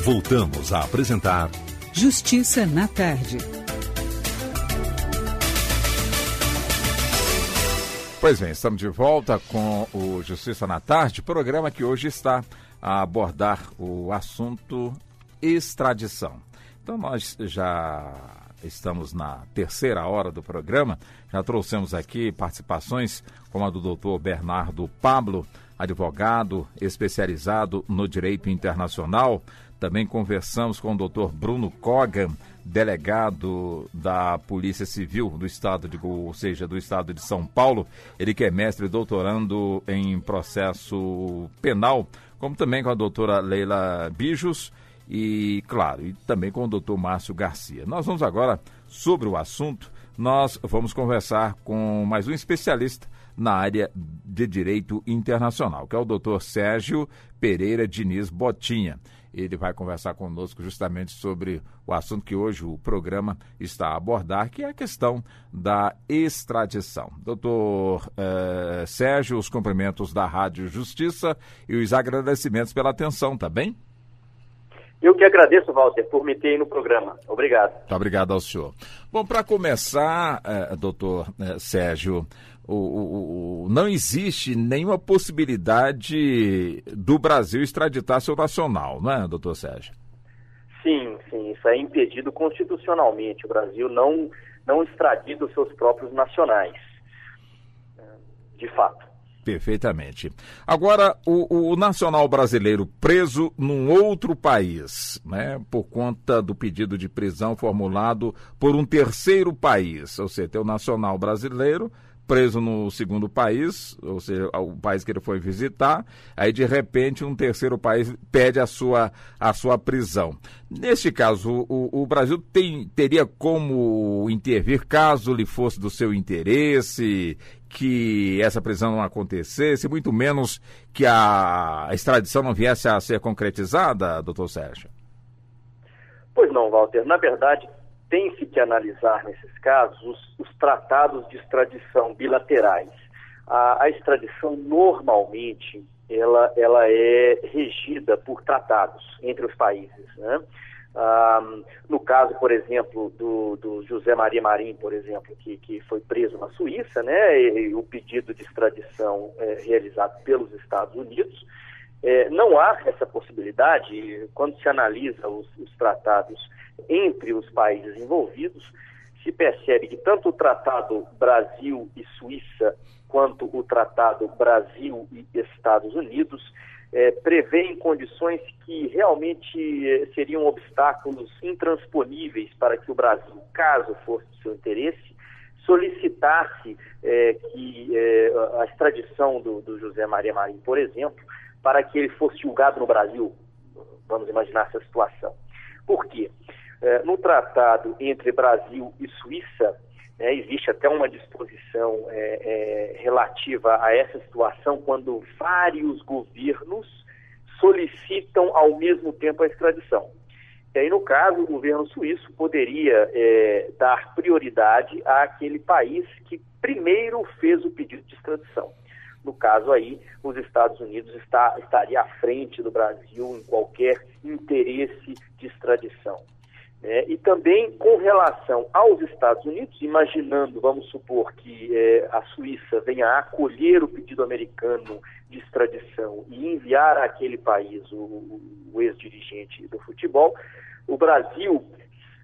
Voltamos a apresentar Justiça na Tarde. Pois bem, estamos de volta com o Justiça na Tarde, programa que hoje está a abordar o assunto extradição. Então nós já estamos na terceira hora do programa, já trouxemos aqui participações como a do doutor Bernardo Pablo, advogado especializado no direito internacional. Também conversamos com o doutor Bruno Kogan, delegado da Polícia Civil do Estado do Estado de São Paulo. Ele que é mestre e doutorando em processo penal, como também com a doutora Leila Bijos e, claro, e também com o doutor Márcio Garcia. Nós vamos agora, sobre o assunto, nós vamos conversar com mais um especialista na área de direito internacional, que é o doutor Sérgio Pereira Diniz Botinha. Ele vai conversar conosco justamente sobre o assunto que hoje o programa está a abordar, que é a questão da extradição. Doutor Sérgio, os cumprimentos da Rádio Justiça e os agradecimentos pela atenção, tá bem? Eu que agradeço, Walter, por me ter aí no programa. Obrigado. Muito obrigado ao senhor. Bom, para começar, doutor Sérgio, não existe nenhuma possibilidade do Brasil extraditar seu nacional, não é, doutor Sérgio? Sim, isso é impedido constitucionalmente. O Brasil não extradita os seus próprios nacionais, de fato. Perfeitamente. Agora, o nacional brasileiro preso num outro país, né, por conta do pedido de prisão formulado por um terceiro país, ou seja, tem o nacional brasileiro preso no segundo país, ou seja, o país que ele foi visitar, aí de repente um terceiro país pede a sua prisão. Neste caso, o Brasil teria como intervir caso lhe fosse do seu interesse que essa prisão não acontecesse, muito menos que a extradição não viesse a ser concretizada, doutor Sérgio? Pois não, Walter. Na verdade, tem-se que analisar nesses casos os tratados de extradição bilaterais. A extradição, normalmente, ela é regida por tratados entre os países, né? No caso, por exemplo, do José Maria Marinho, por exemplo, que foi preso na Suíça, né, e o pedido de extradição realizado pelos Estados Unidos, não há essa possibilidade. Quando se analisa os tratados entre os países envolvidos, se percebe que tanto o Tratado Brasil e Suíça quanto o Tratado Brasil e Estados Unidos prevêem condições que realmente seriam obstáculos intransponíveis para que o Brasil, caso fosse do seu interesse, solicitasse a extradição do José Maria Marinho, por exemplo, para que ele fosse julgado no Brasil. Vamos imaginar essa situação. Por quê? No tratado entre Brasil e Suíça, existe até uma disposição relativa a essa situação quando vários governos solicitam ao mesmo tempo a extradição. E aí, no caso, o governo suíço poderia dar prioridade àquele país que primeiro fez o pedido de extradição. No caso aí, os Estados Unidos estaria à frente do Brasil em qualquer interesse de extradição. E também com relação aos Estados Unidos, imaginando, vamos supor que a Suíça venha a acolher o pedido americano de extradição e enviar àquele país o ex-dirigente do futebol, o Brasil,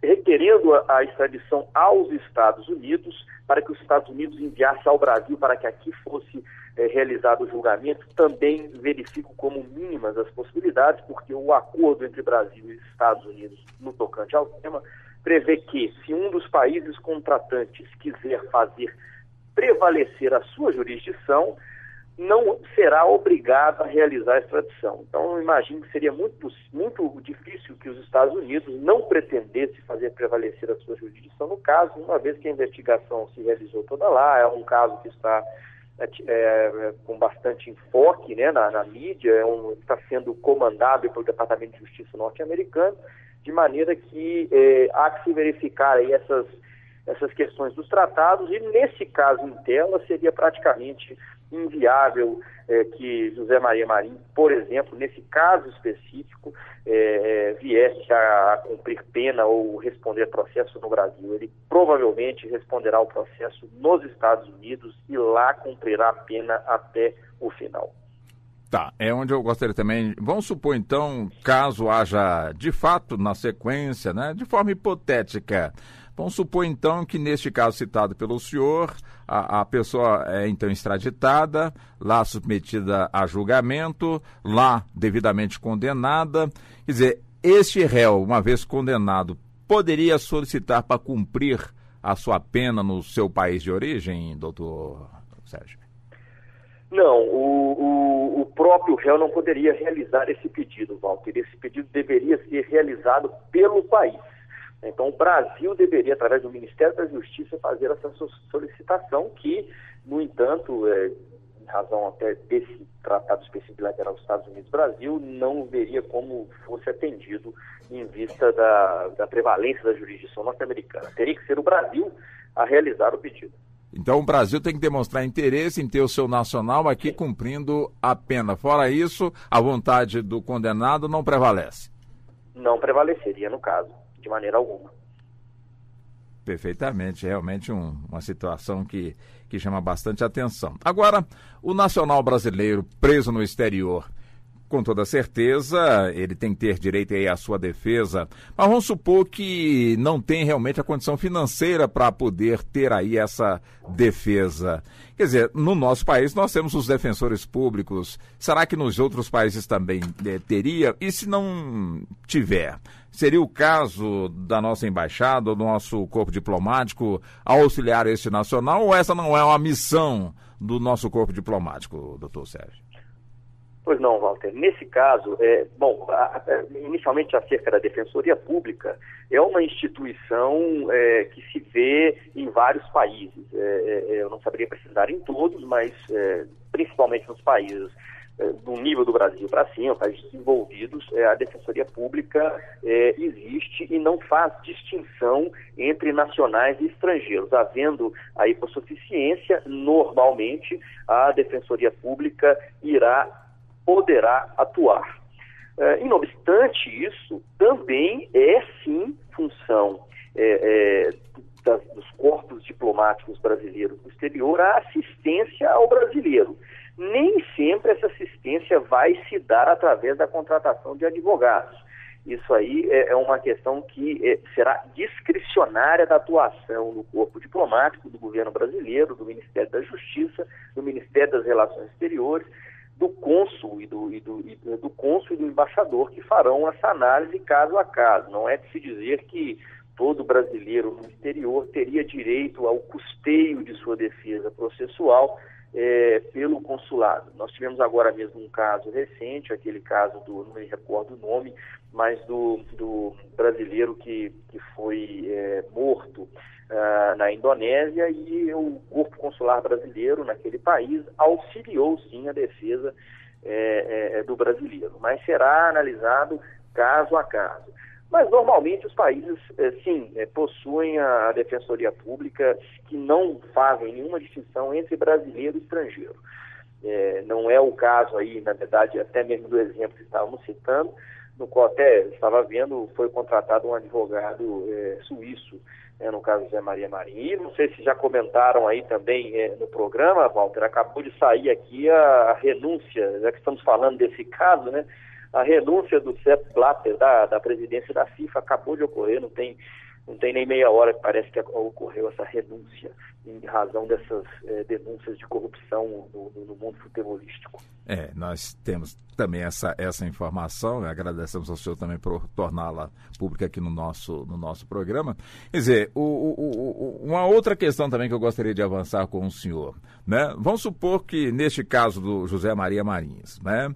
requerendo a extradição aos Estados Unidos, para que os Estados Unidos enviassem ao Brasil para que aqui fosse realizado o julgamento, também verifico como mínimas as possibilidades, porque o acordo entre Brasil e Estados Unidos no tocante ao tema prevê que, se um dos países contratantes quiser fazer prevalecer a sua jurisdição, não será obrigado a realizar a extradição. Então, eu imagino que seria muito difícil que os Estados Unidos não pretendessem fazer prevalecer a sua jurisdição no caso, uma vez que a investigação se realizou toda lá, é um caso que está com bastante enfoque, né, na mídia, está sendo comandado pelo Departamento de Justiça norte-americano, de maneira que há que se verificar aí essas questões dos tratados, e nesse caso em tela seria praticamente inviável que José Maria Marinho, por exemplo, nesse caso específico, viesse a cumprir pena ou responder processo no Brasil. Ele provavelmente responderá o processo nos Estados Unidos e lá cumprirá a pena até o final. Tá, é onde eu gostaria também, vamos supor então, caso haja de fato na sequência, né, de forma hipotética, vamos supor então que neste caso citado pelo senhor, a pessoa é então extraditada, lá submetida a julgamento, lá devidamente condenada, quer dizer, este réu, uma vez condenado, poderia solicitar para cumprir a sua pena no seu país de origem, doutor Sérgio? Não, o próprio réu não poderia realizar esse pedido, Walter. Esse pedido deveria ser realizado pelo país. Então, o Brasil deveria, através do Ministério da Justiça, fazer essa solicitação que, no entanto, em razão até desse tratado específico bilateral dos Estados Unidos-Brasil, não veria como fosse atendido em vista da prevalência da jurisdição norte-americana. Teria que ser o Brasil a realizar o pedido. Então o Brasil tem que demonstrar interesse em ter o seu nacional aqui cumprindo a pena. Fora isso, a vontade do condenado não prevalece. Não prevaleceria no caso, de maneira alguma. Perfeitamente, realmente uma situação que chama bastante atenção. Agora, o nacional brasileiro preso no exterior, com toda certeza, ele tem que ter direito aí à sua defesa, mas vamos supor que não tem realmente a condição financeira para poder ter aí essa defesa. Quer dizer, no nosso país nós temos os defensores públicos, será que nos outros países também teria? E se não tiver, seria o caso da nossa embaixada, do nosso corpo diplomático auxiliar esse nacional, ou essa não é uma missão do nosso corpo diplomático, doutor Sérgio? Pois não, Walter. Nesse caso, inicialmente acerca da Defensoria Pública, é uma instituição que se vê em vários países. Eu não saberia precisar em todos, mas principalmente nos países do nível do Brasil para cima, países desenvolvidos, a Defensoria Pública existe e não faz distinção entre nacionais e estrangeiros. Havendo a hipossuficiência, normalmente a Defensoria Pública poderá atuar. Não obstante isso, também é sim função dos corpos diplomáticos brasileiros no exterior a assistência ao brasileiro. Nem sempre essa assistência vai se dar através da contratação de advogados. Isso aí é uma questão que será discricionária da atuação do corpo diplomático, do governo brasileiro, do Ministério da Justiça, do Ministério das Relações Exteriores, do cônsul e do embaixador, que farão essa análise caso a caso. Não é de se dizer que todo brasileiro no exterior teria direito ao custeio de sua defesa processual pelo consulado. Nós tivemos agora mesmo um caso recente, aquele caso não me recordo o nome, mas do brasileiro que foi morto na Indonésia, e o corpo consular brasileiro naquele país auxiliou sim a defesa do brasileiro, mas será analisado caso a caso. Mas normalmente os países possuem a Defensoria Pública que não fazem nenhuma distinção entre brasileiro e estrangeiro. Não é o caso aí, na verdade, até mesmo do exemplo que estávamos citando, no qual até estava vendo, foi contratado um advogado suíço, no caso José Maria Marinho. E não sei se já comentaram aí também no programa, Walter, acabou de sair aqui a renúncia, já que estamos falando desse caso, né? A renúncia do Sepp Blatter da presidência da FIFA acabou de ocorrer, não tem nem meia hora que parece que ocorreu essa renúncia em razão dessas denúncias de corrupção no mundo futebolístico. Nós temos também essa informação, né? Agradecemos ao senhor também por torná-la pública aqui no nosso programa. Quer dizer, uma outra questão também que eu gostaria de avançar com o senhor, né? Vamos supor que neste caso do José Maria Marins, né?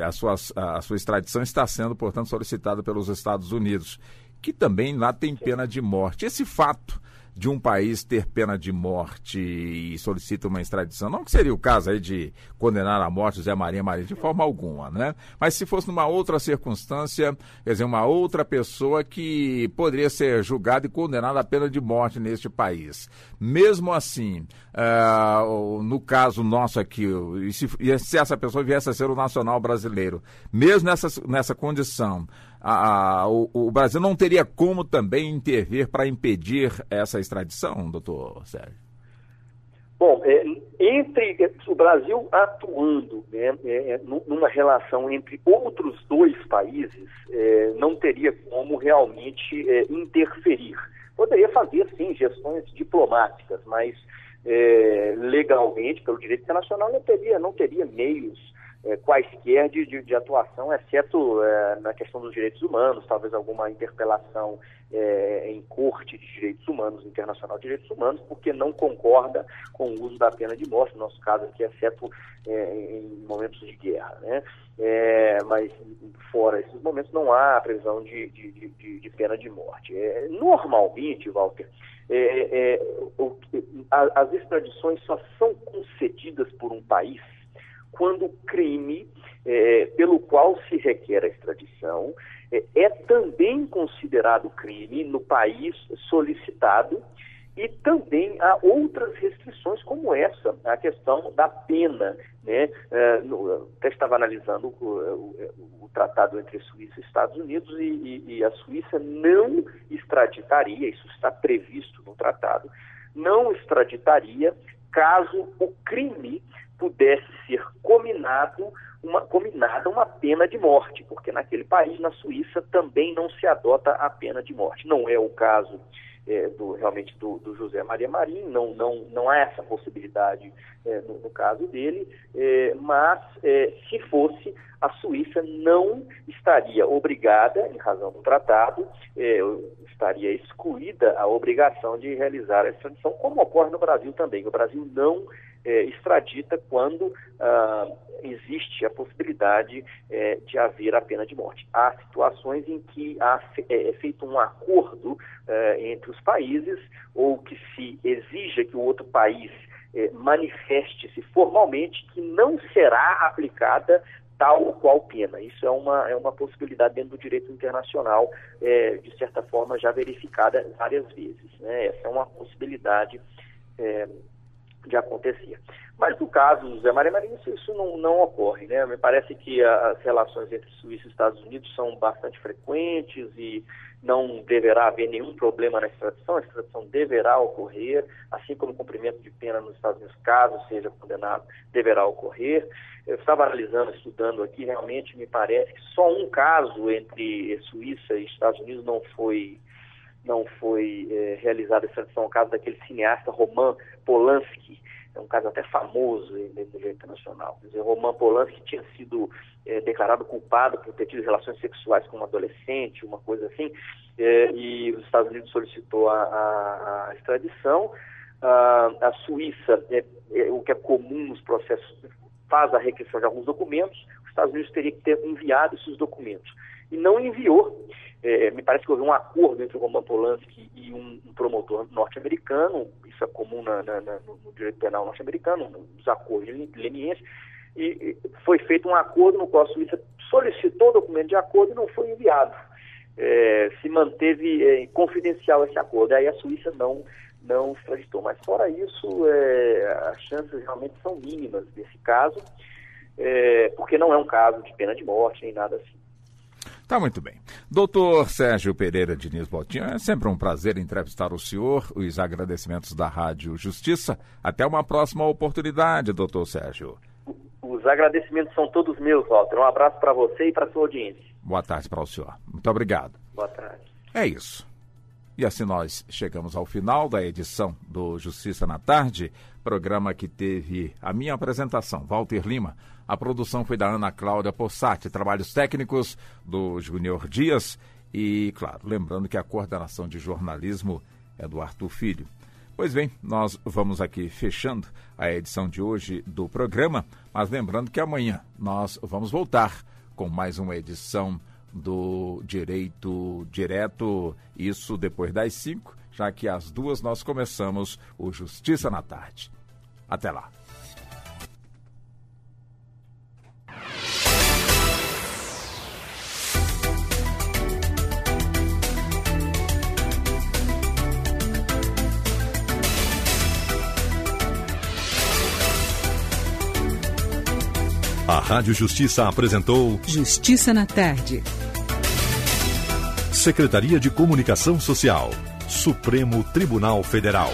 A sua extradição está sendo, portanto, solicitada pelos Estados Unidos, que também lá tem pena de morte. Esse fato de um país ter pena de morte e solicita uma extradição. Não que seria o caso aí de condenar à morte José Maria Marinho de forma alguma, né? Mas se fosse numa outra circunstância, quer dizer, uma outra pessoa que poderia ser julgada e condenada à pena de morte neste país. Mesmo assim, no caso nosso aqui, e se essa pessoa viesse a ser o nacional brasileiro, mesmo nessa condição, o Brasil não teria como também intervir para impedir essa extradição, doutor Sérgio? Bom, entre o Brasil atuando, né, numa relação entre outros dois países, não teria como realmente interferir. Poderia fazer, sim, gestões diplomáticas, mas legalmente, pelo direito internacional, não teria meios quaisquer de atuação, exceto na questão dos direitos humanos, talvez alguma interpelação em corte de direitos humanos, internacional de direitos humanos, porque não concorda com o uso da pena de morte, no nosso caso aqui, exceto em momentos de guerra, né? Mas fora esses momentos não há previsão de pena de morte. Normalmente, Walter, as extradições só são concedidas por um país quando o crime pelo qual se requer a extradição é também considerado crime no país solicitado, e também há outras restrições como essa, a questão da pena, né? Até estava analisando o tratado entre Suíça e Estados Unidos, e a Suíça não extraditaria, isso está previsto no tratado, não extraditaria caso o crime pudesse ser combinada uma pena de morte, porque naquele país, na Suíça, também não se adota a pena de morte. Não é o caso realmente do José Maria Marinho, não há essa possibilidade no caso dele, mas se fosse, a Suíça não estaria obrigada, em razão do tratado, estaria excluída a obrigação de realizar a extradição, como ocorre no Brasil também. O Brasil não extradita quando existe a possibilidade de haver a pena de morte. Há situações em que é feito um acordo entre os países, ou que se exija que o outro país manifeste-se formalmente que não será aplicada tal ou qual pena. Isso é uma possibilidade dentro do direito internacional, de certa forma já verificada várias vezes, né? Essa é uma possibilidade de acontecer. Mas no caso do José Maria Marinho, isso não ocorre, né? Me parece que as relações entre Suíça e Estados Unidos são bastante frequentes e não deverá haver nenhum problema na extradição. A extradição deverá ocorrer, assim como o cumprimento de pena nos Estados Unidos, caso seja condenado, deverá ocorrer. Eu estava analisando, estudando aqui, realmente me parece que só um caso entre Suíça e Estados Unidos não foi realizada a extradição, o caso daquele cineasta Roman Polanski, é um caso até famoso no direito internacional. Quer dizer, Roman Polanski tinha sido declarado culpado por ter tido relações sexuais com uma adolescente, uma coisa assim, e os Estados Unidos solicitou a extradição. A Suíça, o que é comum nos processos, faz a requisição de alguns documentos. Os Estados Unidos teria que ter enviado esses documentos e não enviou. Me parece que houve um acordo entre o Roman Polanski e um promotor norte-americano. Isso é comum no direito penal norte-americano, nos acordos lenienses, e foi feito um acordo no qual a Suíça solicitou o documento de acordo e não foi enviado. Se manteve confidencial esse acordo, aí a Suíça não extraditou. Mas fora isso, as chances realmente são mínimas desse caso, porque não é um caso de pena de morte nem nada assim. Tá muito bem. Doutor Sérgio Pereira Diniz Botinho, é sempre um prazer entrevistar o senhor. Os agradecimentos da Rádio Justiça. Até uma próxima oportunidade, doutor Sérgio. Os agradecimentos são todos meus, Walter. Um abraço para você e para a sua audiência. Boa tarde para o senhor. Muito obrigado. Boa tarde. É isso. E assim nós chegamos ao final da edição do Justiça na Tarde, programa que teve a minha apresentação, Walter Lima. A produção foi da Ana Cláudia Possati, trabalhos técnicos do Júnior Dias e, claro, lembrando que a coordenação de jornalismo é do Arthur Filho. Pois bem, nós vamos aqui fechando a edição de hoje do programa, mas lembrando que amanhã nós vamos voltar com mais uma edição do Direito Direto, isso depois das 5, já que às 2 nós começamos o Justiça na Tarde. Até lá. A Rádio Justiça apresentou Justiça na Tarde. Secretaria de Comunicação Social, Supremo Tribunal Federal.